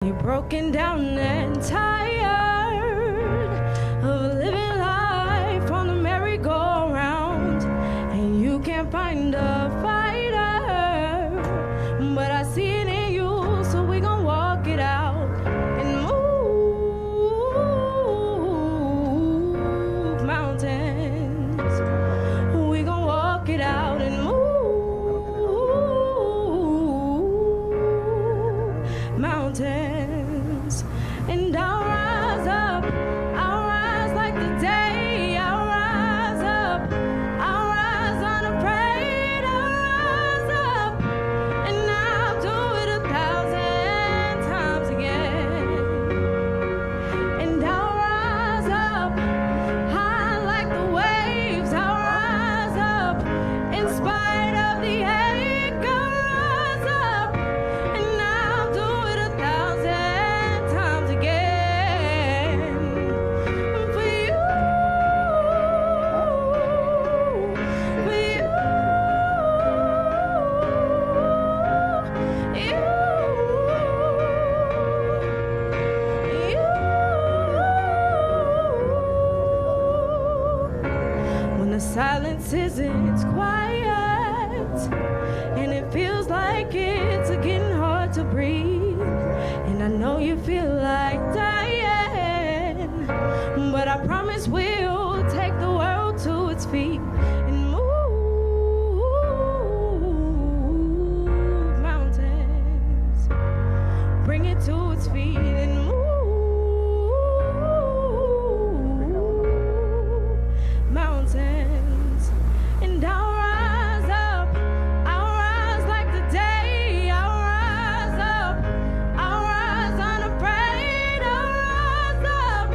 You're broken down and tired of living life on the merry-go-round, and you can't find a fighter, but I see it in you, so we gon' walk it out and move mountains. We gon' walk it out and move mountains. And I'll rise up, I'll rise like the day, I'll rise up, I'll rise unafraid, I'll rise up, and I'll do it 1,000 times again. And I'll rise up, high like the waves, I'll rise up, in spite of the ache, I'll rise up, and I'll do it 1,000 times again. For you, when the silence isn't quiet and it feels like it's getting hard to breathe, and I know you feel like dying, but I promise we'll take the world to its feet and move mountains, bring it to its feet and move mountains. And I'll rise up, I'll rise like the day, I'll rise up, I'll rise unafraid, I'll rise up,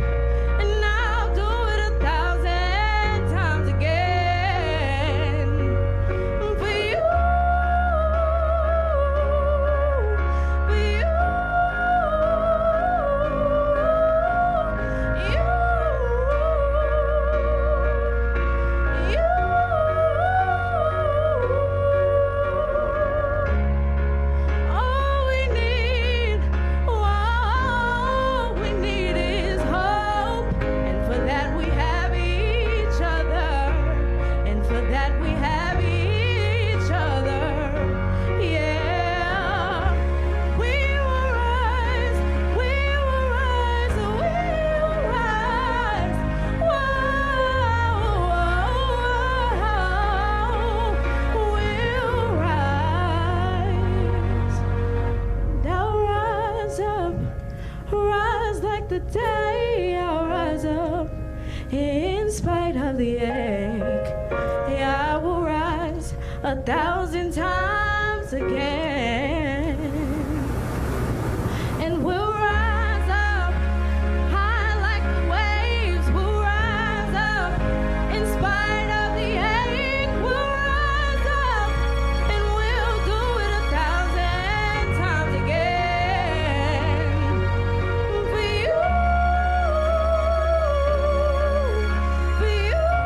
and I'll do it 1,000 times again. For you, for you, all we need is hope, and for that we have each other, and for that we have each other. Yeah, we will rise, we will rise, we will rise. Whoa, we'll rise. And I'll rise up, rise like the day, I'll rise up, in spite of the ache. Yeah, I will rise 1,000 times again. And we'll rise up, high like the waves, we'll rise up, in spite of the ache, we'll rise up, and we'll do it 1,000 times again. For you, for you, we'll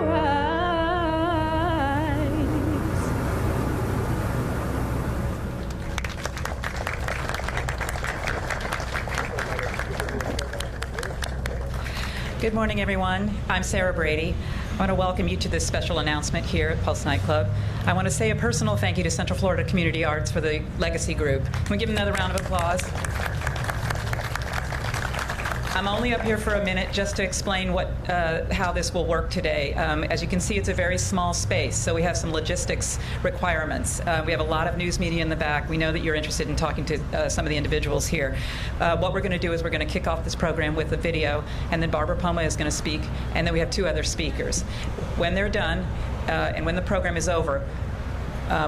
rise. Good morning, everyone. I'm Sarah Brady. I want to welcome you to this special announcement here at Pulse Nightclub. I want to say a personal thank you to Central Florida Community Arts for the Legacy Group. Can we give them another round of applause? I'm only up here for a minute just to explain how this will work today. As you can see, it's a very small space, so we have some logistics requirements. We have a lot of news media in the back. We know that you're interested in talking to some of the individuals here. What we're going to do is we're going to kick off this program with a video, and then Barbara Poma is going to speak, and then we have two other speakers. When they're done, and when the program is over,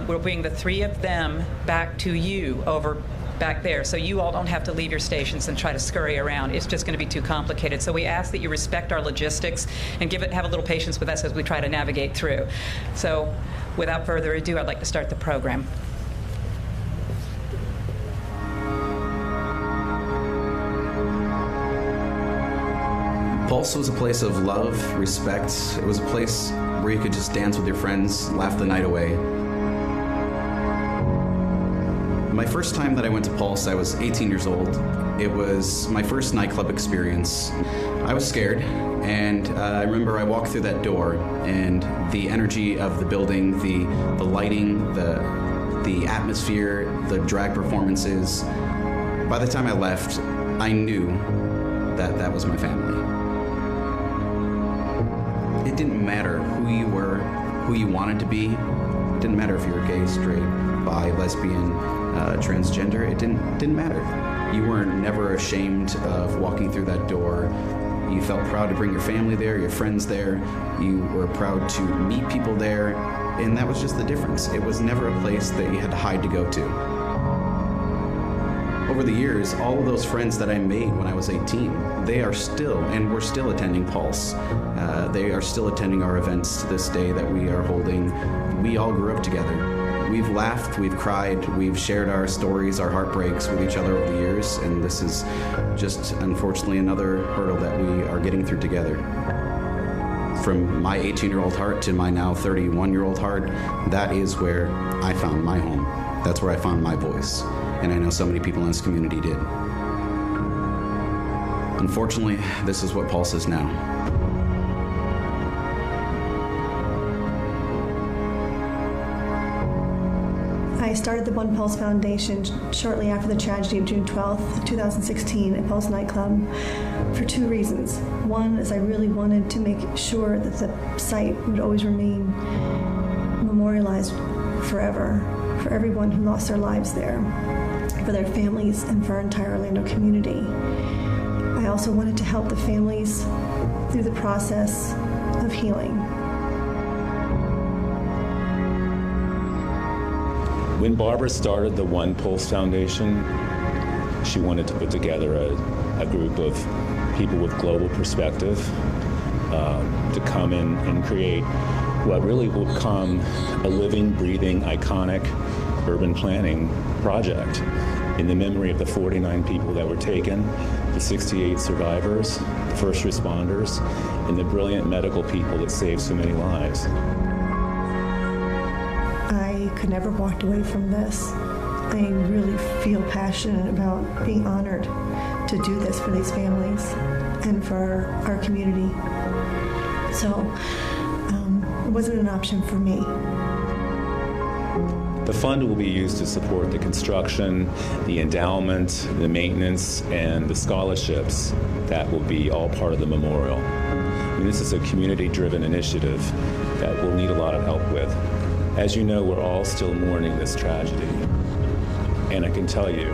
we'll bring the three of them back to you over back there, so you all don't have to leave your stations and try to scurry around. It's just going to be too complicated. So we ask that you respect our logistics and have a little patience with us as we try to navigate through. So without further ado, I'd like to start the program. Pulse was a place of love, respect. It was a place where you could just dance with your friends, laugh the night away. My first time that I went to Pulse, I was 18 years old. It was my first nightclub experience. I was scared, and I remember I walked through that door, and the energy of the building, the lighting, the atmosphere, the drag performances. By the time I left, I knew that that was my family. It didn't matter who you were, who you wanted to be. It didn't matter if you were gay, straight, bi, lesbian, transgender. It didn't matter. You were never ashamed of walking through that door. You felt proud to bring your family there, your friends there. You were proud to meet people there, and that was just the difference. It was never a place that you had to hide to go to. Over the years, all of those friends that I made when I was 18, they are still, and we're still attending Pulse. They are still attending our events to this day that we are holding. We all grew up together. We've laughed, we've cried, we've shared our stories, our heartbreaks with each other over the years, and this is just, unfortunately, another hurdle that we are getting through together. From my 18-year-old heart to my now 31-year-old heart, that is where I found my home. That's where I found my voice. And I know so many people in this community did. Unfortunately, this is what Pulse is now. I started the onePULSE Foundation shortly after the tragedy of June 12th, 2016 at Pulse nightclub for two reasons. One is I really wanted to make sure that the site would always remain memorialized forever for everyone who lost their lives there, for their families, and for our entire Orlando community. I also wanted to help the families through the process of healing. When Barbara started the onePULSE Foundation, she wanted to put together a group of people with global perspective to come in and create what really will become a living, breathing, iconic urban planning project in the memory of the 49 people that were taken, the 68 survivors, the first responders, and the brilliant medical people that saved so many lives. I could never have walked away from this. I really feel passionate about being honored to do this for these families and for our community. So it wasn't an option for me. The fund will be used to support the construction, the endowment, the maintenance, and the scholarships that will be all part of the memorial. I mean, this is a community-driven initiative that we'll need a lot of help with. As you know, we're all still mourning this tragedy. And I can tell you,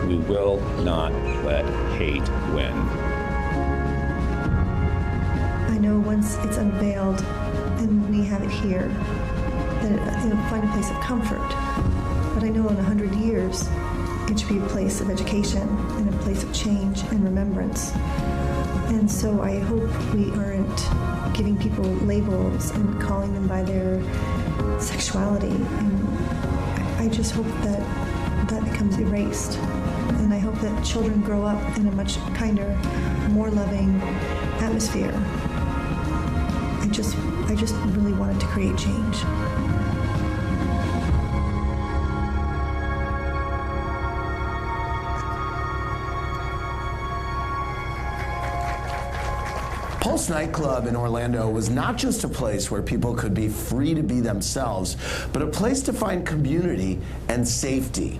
we will not let hate win. I know once it's unveiled and we have it here, that it'll find a place of comfort. But I know in 100 years, it should be a place of education and a place of change and remembrance. And so I hope we aren't giving people labels and calling them by their sexuality. And I just hope that that becomes erased. And I hope that children grow up in a much kinder, more loving atmosphere. I just really wanted to create change. Pulse nightclub in Orlando was not just a place where people could be free to be themselves, but a place to find community and safety.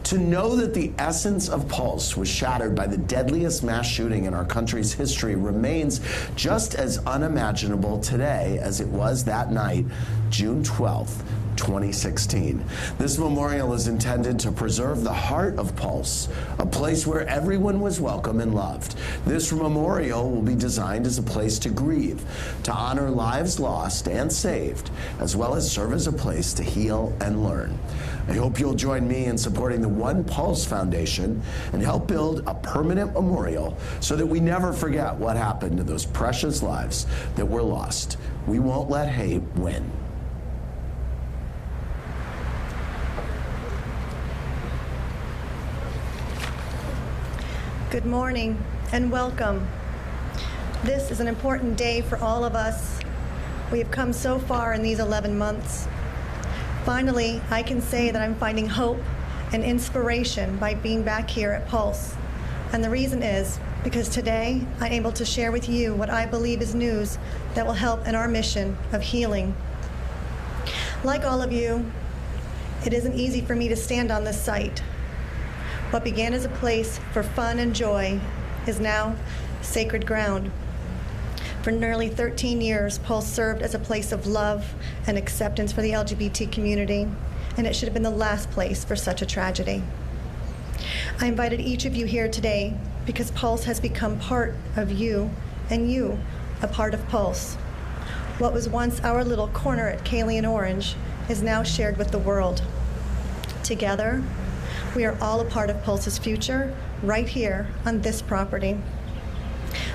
To know that the essence of Pulse was shattered by the deadliest mass shooting in our country's history remains just as unimaginable today as it was that night, June 12th, 2016. This memorial is intended to preserve the heart of Pulse, a place where everyone was welcome and loved. This memorial will be designed as a place to grieve, to honor lives lost and saved, as well as serve as a place to heal and learn. I hope you'll join me in supporting the onePULSE Foundation and help build a permanent memorial so that we never forget what happened to those precious lives that were lost. We won't let hate win. Good morning and welcome. This is an important day for all of us. We have come so far in these 11 months. Finally, I can say that I'm finding hope and inspiration by being back here at Pulse. And the reason is because today I'm able to share with you what I believe is news that will help in our mission of healing. Like all of you, it isn't easy for me to stand on this site. What began as a place for fun and joy is now sacred ground. For nearly 13 years, Pulse served as a place of love and acceptance for the LGBT community, and it should have been the last place for such a tragedy. I invited each of you here today because Pulse has become part of you, and you a part of Pulse. What was once our little corner at Kaylee and Orange is now shared with the world. Together, we are all a part of Pulse's future, right here on this property.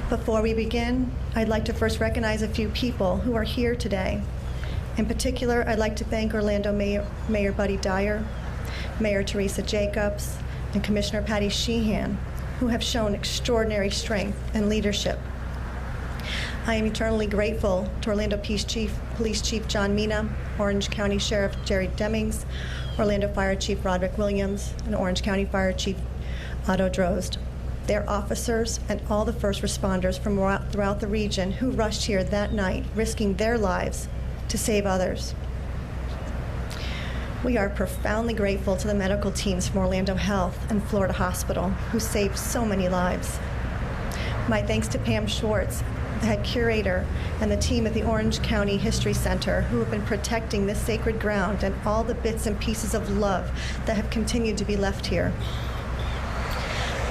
Before we begin, I'd like to first recognize a few people who are here today. In particular, I'd like to thank Orlando Mayor Buddy Dyer, Mayor Teresa Jacobs, and Commissioner Patty Sheehan, who have shown extraordinary strength and leadership. I am eternally grateful to Orlando Police Chief John Mina, Orange County Sheriff Jerry Demings, Orlando Fire Chief Roderick Williams, and Orange County Fire Chief Otto Drozd. Their officers and all the first responders from throughout the region who rushed here that night, risking their lives to save others. We are profoundly grateful to the medical teams from Orlando Health and Florida Hospital who saved so many lives. My thanks to Pam Schwartz, the head curator, and the team at the Orange County History Center who have been protecting this sacred ground and all the bits and pieces of love that have continued to be left here.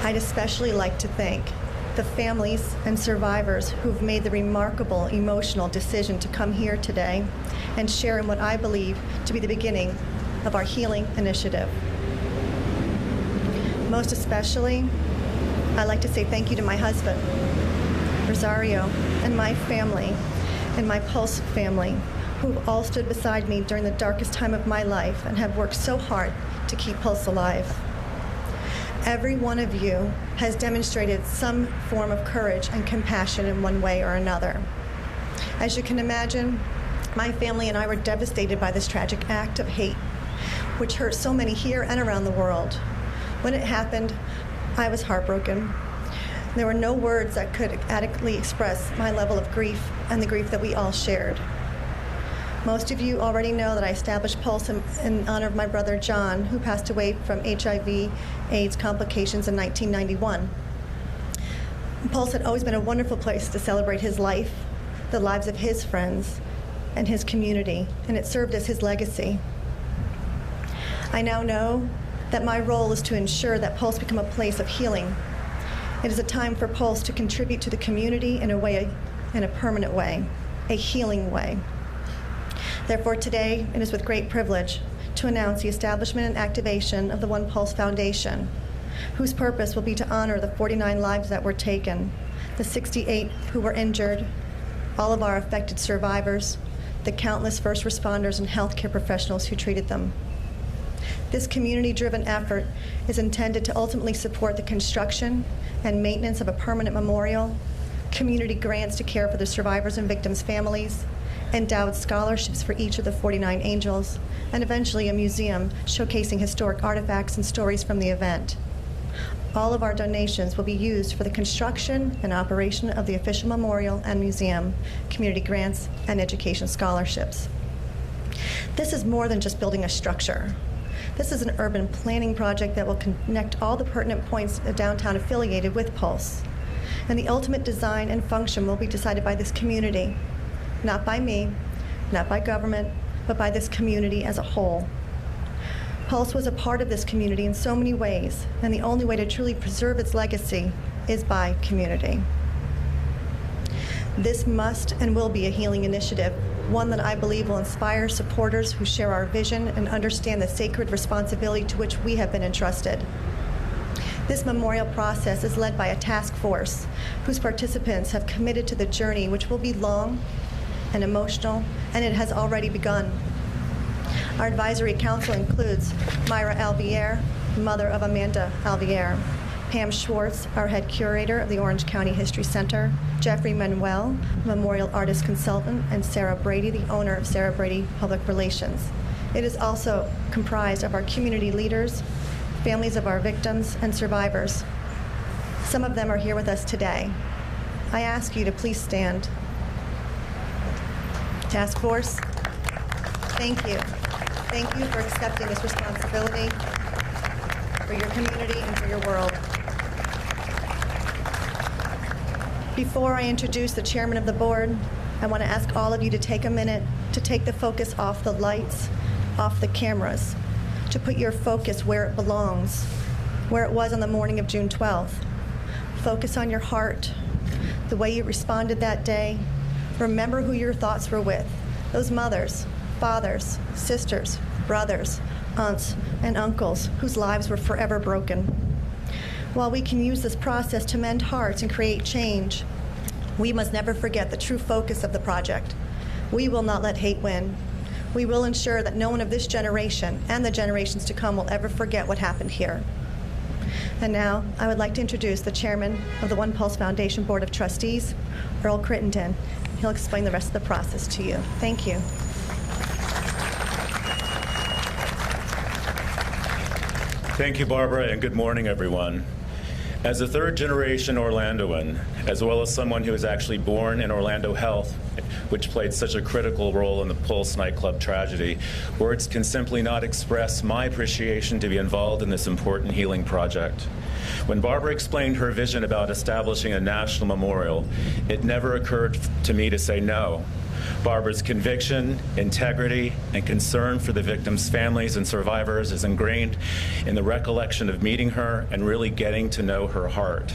I'd especially like to thank the families and survivors who've made the remarkable emotional decision to come here today and share in what I believe to be the beginning of our healing initiative. Most especially, I'd like to say thank you to my husband, Rosario, and my family, and my Pulse family, who've all stood beside me during the darkest time of my life and have worked so hard to keep Pulse alive. Every one of you has demonstrated some form of courage and compassion in one way or another. As you can imagine, my family and I were devastated by this tragic act of hate, which hurt so many here and around the world. When it happened, I was heartbroken. There were no words that could adequately express my level of grief and the grief that we all shared. Most of you already know that I established Pulse in honor of my brother John, who passed away from HIV/AIDS complications in 1991. Pulse had always been a wonderful place to celebrate his life, the lives of his friends, and his community, and it served as his legacy. I now know that my role is to ensure that Pulse become a place of healing. It is a time for Pulse to contribute to the community in a permanent way, a healing way. Therefore, today, it is with great privilege to announce the establishment and activation of the onePULSE Foundation, whose purpose will be to honor the 49 lives that were taken, the 68 who were injured, all of our affected survivors, the countless first responders and healthcare professionals who treated them. This community-driven effort is intended to ultimately support the construction and maintenance of a permanent memorial, community grants to care for the survivors and victims' families, endowed scholarships for each of the 49 angels, and eventually a museum showcasing historic artifacts and stories from the event. All of our donations will be used for the construction and operation of the official memorial and museum, community grants, and education scholarships. This is more than just building a structure. This is an urban planning project that will connect all the pertinent points downtown affiliated with Pulse. And the ultimate design and function will be decided by this community, not by me, not by government, but by this community as a whole. Pulse was a part of this community in so many ways, and the only way to truly preserve its legacy is by community. This must and will be a healing initiative, one that I believe will inspire supporters who share our vision and understand the sacred responsibility to which we have been entrusted. This memorial process is led by a task force whose participants have committed to the journey, which will be long and emotional, and it has already begun. Our advisory council includes Myra Alvier, mother of Amanda Alvier, Pam Schwartz, our head curator of the Orange County History Center, Jeffrey Manuel, memorial artist consultant, and Sarah Brady, the owner of Sarah Brady Public Relations. It is also comprised of our community leaders, families of our victims, and survivors. Some of them are here with us today. I ask you to please stand. Task Force, thank you. Thank you for accepting this responsibility for your community and for your world. Before I introduce the chairman of the board, I want to ask all of you to take a minute to take the focus off the lights, off the cameras, to put your focus where it belongs, where it was on the morning of June 12th. Focus on your heart, the way you responded that day. Remember who your thoughts were with, those mothers, fathers, sisters, brothers, aunts, and uncles whose lives were forever broken. While we can use this process to mend hearts and create change, we must never forget the true focus of the project. We will not let hate win. We will ensure that no one of this generation and the generations to come will ever forget what happened here. And now, I would like to introduce the chairman of the onePULSE Foundation Board of Trustees, Earl Crittenden. He'll explain the rest of the process to you. Thank you. Thank you, Barbara, and good morning, everyone. As a third-generation Orlandoan, as well as someone who was actually born in Orlando Health, which played such a critical role in the Pulse nightclub tragedy, words can simply not express my appreciation to be involved in this important healing project. When Barbara explained her vision about establishing a national memorial, it never occurred to me to say no. Barbara's conviction, integrity, and concern for the victims' families and survivors is ingrained in the recollection of meeting her and really getting to know her heart.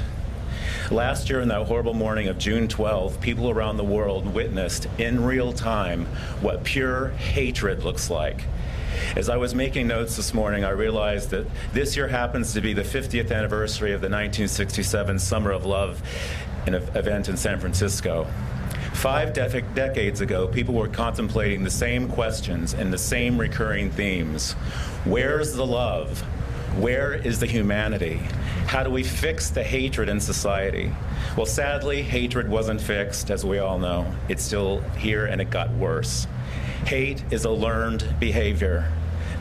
Last year, in that horrible morning of June 12, people around the world witnessed in real time what pure hatred looks like. As I was making notes this morning, I realized that this year happens to be the 50th anniversary of the 1967 Summer of Love event in San Francisco. 5 decades ago, people were contemplating the same questions and the same recurring themes. Where's the love? Where is the humanity? How do we fix the hatred in society? Well, sadly, hatred wasn't fixed, as we all know. It's still here, and it got worse. Hate is a learned behavior.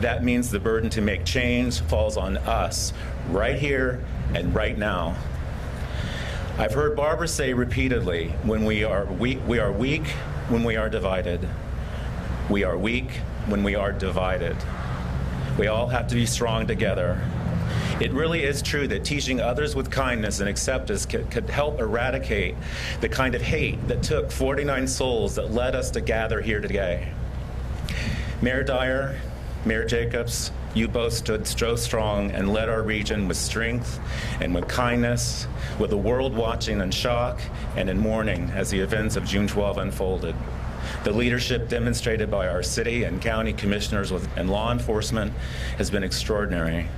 That means the burden to make change falls on us, right here and right now. I've heard Barbara say repeatedly, when we are weak when we are divided. We are weak when we are divided. We all have to be strong together. It really is true that teaching others with kindness and acceptance could help eradicate the kind of hate that took 49 souls that led us to gather here today. Mayor Dyer, Mayor Jacobs, you both stood so strong and led our region with strength and with kindness, with the world watching in shock and in mourning as the events of June 12 unfolded. The leadership demonstrated by our city and county commissioners and law enforcement has been extraordinary.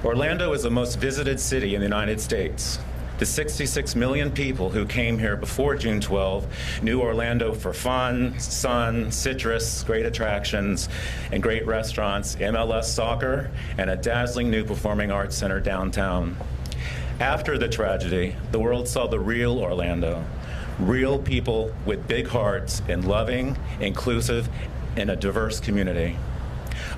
Orlando is the most visited city in the United States. The 66 million people who came here before June 12 knew Orlando for fun, sun, citrus, great attractions, and great restaurants, MLS soccer, and a dazzling new performing arts center downtown. After the tragedy, the world saw the real Orlando, real people with big hearts and loving, inclusive, and a diverse community.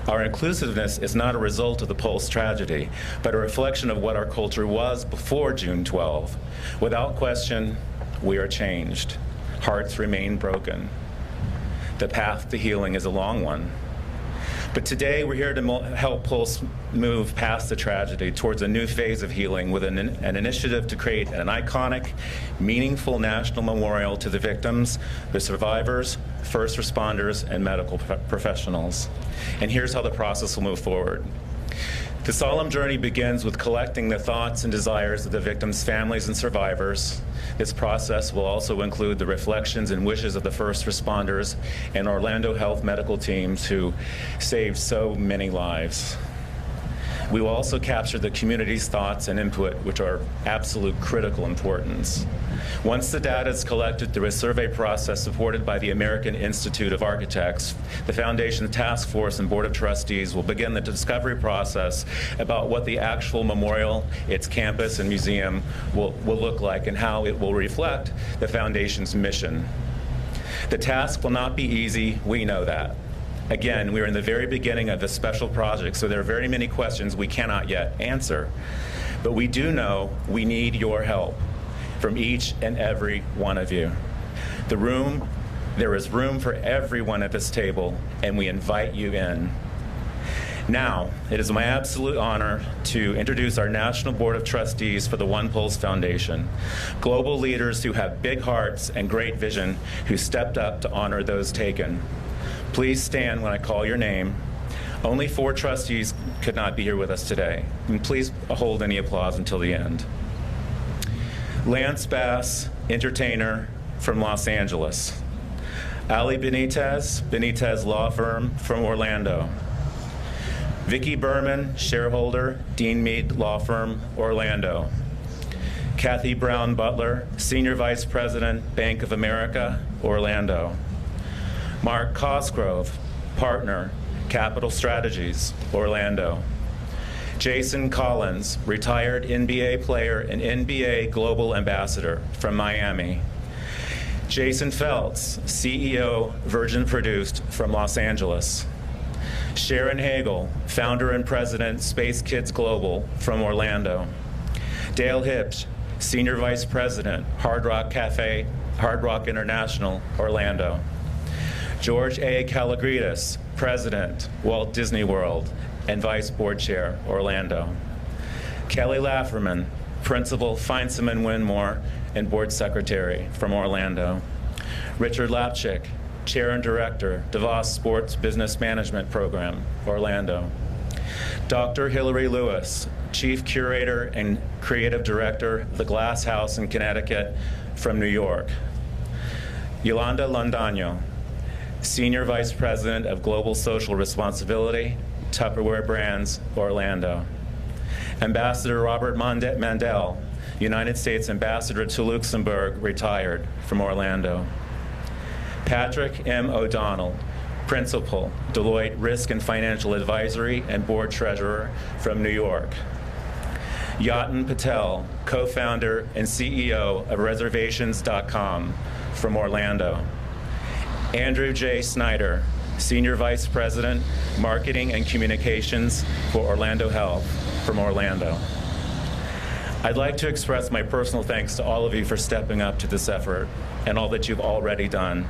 Our inclusiveness is not a result of the Pulse tragedy, but a reflection of what our culture was before June 12. Without question, we are changed. Hearts remain broken. The path to healing is a long one. But today we're here to help Pulse move past the tragedy towards a new phase of healing with an initiative to create an iconic, meaningful national memorial to the victims, the survivors, first responders, and medical professionals. And here's how the process will move forward. The solemn journey begins with collecting the thoughts and desires of the victims' families and survivors. This process will also include the reflections and wishes of the first responders and Orlando Health medical teams who saved so many lives. We will also capture the community's thoughts and input, which are of absolute critical importance. Once the data is collected through a survey process supported by the American Institute of Architects, the Foundation Task Force and Board of Trustees will begin the discovery process about what the actual memorial, its campus and museum will look like and how it will reflect the Foundation's mission. The task will not be easy, we know that. Again, we are in the very beginning of this special project, so there are very many questions we cannot yet answer. But we do know we need your help from each and every one of you. There is room for everyone at this table, and we invite you in. Now, it is my absolute honor to introduce our National Board of Trustees for the onePULSE Foundation, global leaders who have big hearts and great vision who stepped up to honor those taken. Please stand when I call your name. Only 4 trustees could not be here with us today. And please hold any applause until the end. Lance Bass, entertainer from Los Angeles. Ali Benitez Law Firm from Orlando. Vicki Berman, shareholder, Dean Mead Law Firm, Orlando. Kathy Brown Butler, Senior Vice President, Bank of America, Orlando. Mark Cosgrove, partner, Capital Strategies, Orlando. Jason Collins, retired NBA player and NBA Global Ambassador from Miami. Jason Feltz, CEO, Virgin Produced from Los Angeles. Sharon Hagel, founder and president, Space Kids Global from Orlando. Dale Hibbs, Senior Vice President, Hard Rock Cafe, Hard Rock International, Orlando. George A. Kalogridis, President, Walt Disney World, and Vice Board Chair, Orlando. Kelly Lafferman, Principal, Feinstein Winmore, and Board Secretary from Orlando. Richard Lapchick, Chair and Director, DeVos Sports Business Management Program, Orlando. Dr. Hillary Lewis, Chief Curator and Creative Director, The Glass House in Connecticut, from New York. Yolanda Londaño, Senior Vice President of Global Social Responsibility, Tupperware Brands, Orlando. Ambassador Robert Mandel, United States Ambassador to Luxembourg, retired, from Orlando. Patrick M. O'Donnell, Principal, Deloitte Risk and Financial Advisory and Board Treasurer, from New York. Yatin Patel, co-founder and CEO of Reservations.com, from Orlando. Andrew J. Snyder, Senior Vice President, Marketing and Communications for Orlando Health, from Orlando. I'd like to express my personal thanks to all of you for stepping up to this effort and all that you've already done.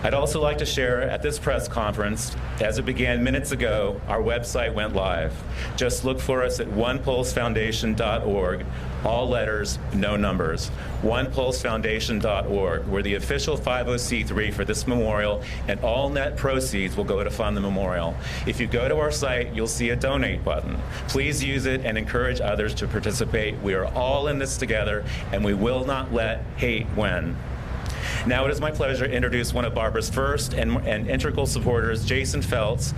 I'd also like to share at this press conference, as it began minutes ago, our website went live. Just look for us at onePULSEFoundation.org, all letters, no numbers. onePULSEFoundation.org. We're the official 50c3 for this memorial, and all net proceeds will go to fund the memorial. If you go to our site, you'll see a donate button. Please use it and encourage others to participate. We are all in this together, and we will not let hate win. Now it is my pleasure to introduce one of Barbara's first and integral supporters, Jason Feltz.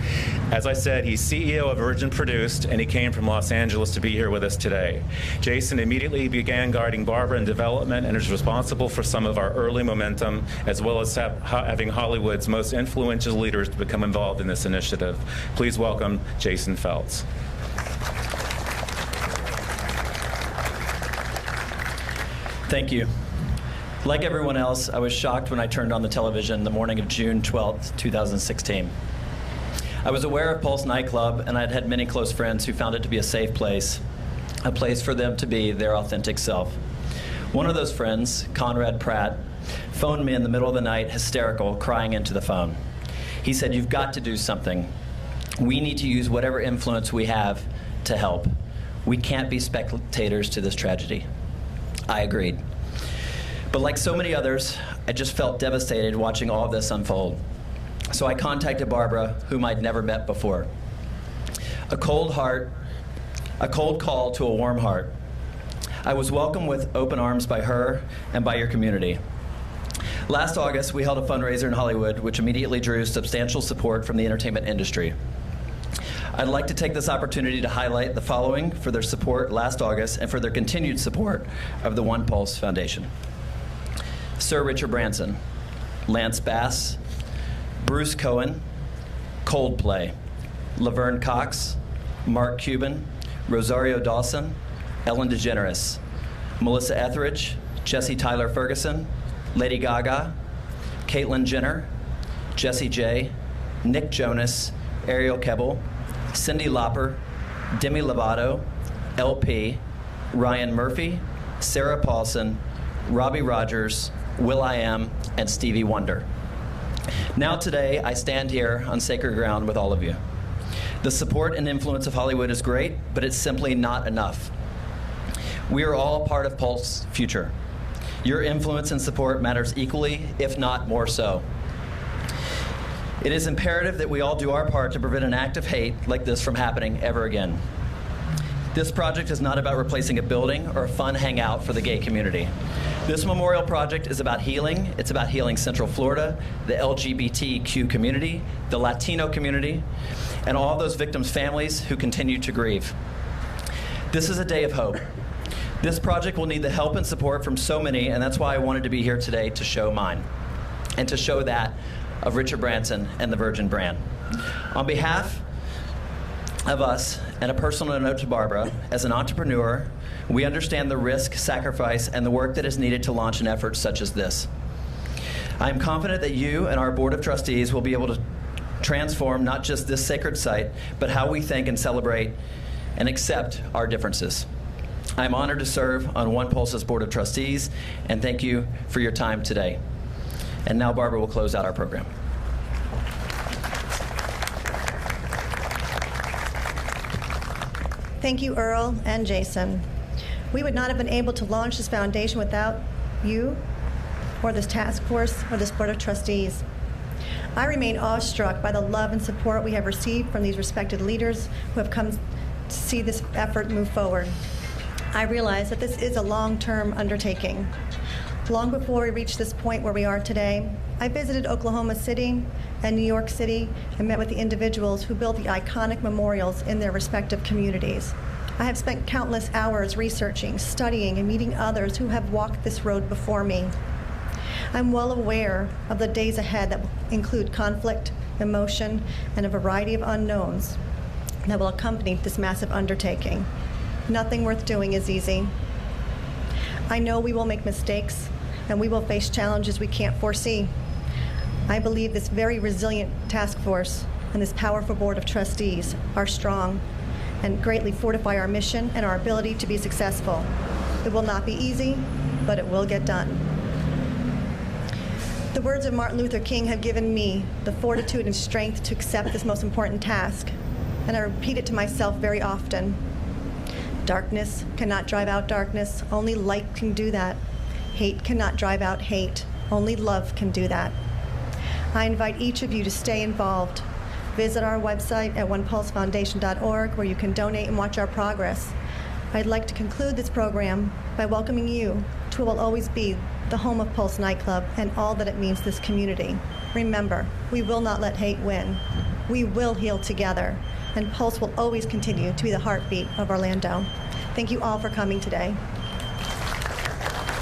As I said, he's CEO of Virgin Produced, and he came from Los Angeles to be here with us today. Jason immediately began guiding Barbara in development and is responsible for some of our early momentum, as well as having Hollywood's most influential leaders to become involved in this initiative. Please welcome Jason Feltz. Thank you. Like everyone else, I was shocked when I turned on the television the morning of June 12th, 2016. I was aware of Pulse nightclub, and I'd had many close friends who found it to be a safe place, a place for them to be their authentic self. One of those friends, Conrad Pratt, phoned me in the middle of the night, hysterical, crying into the phone. He said, "You've got to do something. We need to use whatever influence we have to help. We can't be spectators to this tragedy. I agreed. But like so many others, I just felt devastated watching all of this unfold. So I contacted Barbara, whom I'd never met before. A cold call to a warm heart. I was welcomed with open arms by her and by your community. Last August, we held a fundraiser in Hollywood, which immediately drew substantial support from the entertainment industry. I'd like to take this opportunity to highlight the following for their support last August and for their continued support of the onePULSE Foundation. Sir Richard Branson, Lance Bass, Bruce Cohen, Coldplay, Laverne Cox, Mark Cuban, Rosario Dawson, Ellen DeGeneres, Melissa Etheridge, Jesse Tyler Ferguson, Lady Gaga, Caitlyn Jenner, Jessie J, Nick Jonas, Ariel Kebbel, Cyndi Lauper, Demi Lovato, LP, Ryan Murphy, Sarah Paulson, Robbie Rogers, will.i.am, and Stevie Wonder. Now today, I stand here on sacred ground with all of you. The support and influence of Hollywood is great, but it's simply not enough. We are all part of Pulse's future. Your influence and support matters equally, if not more so. It is imperative that we all do our part to prevent an act of hate like this from happening ever again. This project is not about replacing a building or a fun hangout for the gay community. This memorial project is about healing. It's about healing Central Florida, the LGBTQ community, the Latino community, and all those victims' families who continue to grieve. This is a day of hope. This project will need the help and support from so many, and that's why I wanted to be here today to show mine, and to show that of Richard Branson and the Virgin brand. On behalf of us, and a personal note to Barbara, as an entrepreneur, we understand the risk, sacrifice, and the work that is needed to launch an effort such as this. I am confident that you and our Board of Trustees will be able to transform not just this sacred site, but how we think and celebrate and accept our differences. I'm honored to serve on onePULSE's Board of Trustees, and thank you for your time today. And now Barbara will close out our program. Thank you, Earl and Jason. We would not have been able to launch this foundation without you, or this task force, or this Board of Trustees. I remain awestruck by the love and support we have received from these respected leaders who have come to see this effort move forward. I realize that this is a long-term undertaking. Long before we reached this point where we are today, I visited Oklahoma City and New York City and met with the individuals who built the iconic memorials in their respective communities. I have spent countless hours researching, studying, and meeting others who have walked this road before me. I'm well aware of the days ahead that will include conflict, emotion, and a variety of unknowns that will accompany this massive undertaking. Nothing worth doing is easy. I know we will make mistakes, and we will face challenges we can't foresee. I believe this very resilient task force and this powerful Board of Trustees are strong and greatly fortify our mission and our ability to be successful. It will not be easy, but it will get done. The words of Martin Luther King have given me the fortitude and strength to accept this most important task, and I repeat it to myself very often. Darkness cannot drive out darkness. Only light can do that. Hate cannot drive out hate. Only love can do that. I invite each of you to stay involved. Visit our website at onepulsefoundation.org, where you can donate and watch our progress. I'd like to conclude this program by welcoming you to what will always be the home of Pulse nightclub and all that it means to this community. Remember, we will not let hate win. We will heal together, and Pulse will always continue to be the heartbeat of Orlando. Thank you all for coming today.